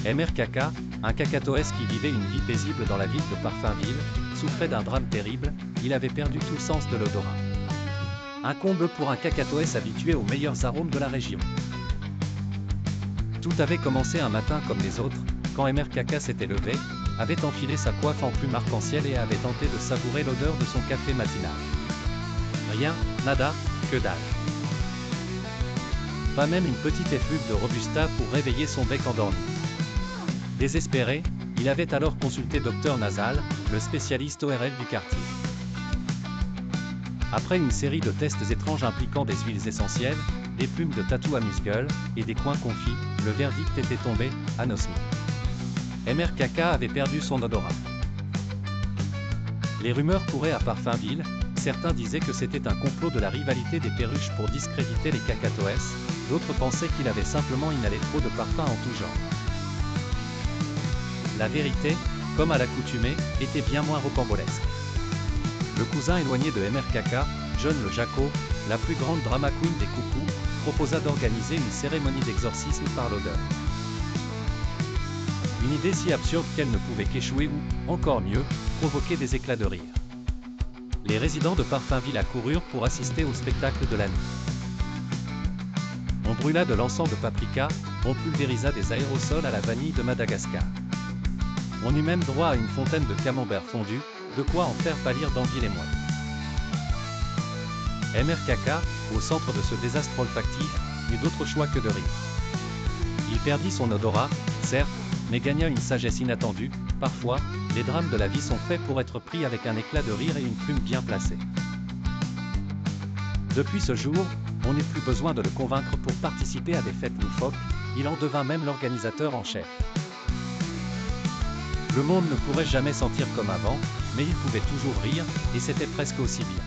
MRKK, un cacatoès qui vivait une vie paisible dans la ville de Parfumville, souffrait d'un drame terrible, il avait perdu tout sens de l'odorat. Un comble pour un cacatoès habitué aux meilleurs arômes de la région. Tout avait commencé un matin comme les autres, quand MRKK s'était levé, avait enfilé sa coiffe en plume arc-en-ciel et avait tenté de savourer l'odeur de son café matinal. Rien, nada, que dalle. Pas même une petite effluve de Robusta pour réveiller son bec endormi. Désespéré, il avait alors consulté Dr Nasal, le spécialiste ORL du quartier. Après une série de tests étranges impliquant des huiles essentielles, des plumes de tatou amuse-gueule, et des coins confits, le verdict était tombé, anosmie. MRKK avait perdu son odorat. Les rumeurs couraient à Parfumville, certains disaient que c'était un complot de la rivalité des perruches pour discréditer les cacatoès, d'autres pensaient qu'il avait simplement inhalé trop de parfums en tout genre. La vérité, comme à l'accoutumée, était bien moins rocambolesque. Le cousin éloigné de MRKK, John le Jaco, la plus grande drama queen des coucous, proposa d'organiser une cérémonie d'exorcisme par l'odeur. Une idée si absurde qu'elle ne pouvait qu'échouer ou, encore mieux, provoquer des éclats de rire. Les résidents de Parfumville accoururent pour assister au spectacle de la nuit. On brûla de l'encens de paprika, on pulvérisa des aérosols à la vanille de Madagascar. On eut même droit à une fontaine de camembert fondu, de quoi en faire pâlir d'envie les moines. MRKK, au centre de ce désastre olfactif, n'eut d'autre choix que de rire. Il perdit son odorat, certes, mais gagna une sagesse inattendue. Parfois, les drames de la vie sont faits pour être pris avec un éclat de rire et une plume bien placée. Depuis ce jour, on n'eut plus besoin de le convaincre pour participer à des fêtes loufoques, il en devint même l'organisateur en chef. Le monde ne pourrait jamais sentir comme avant, mais il pouvait toujours rire, et c'était presque aussi bien.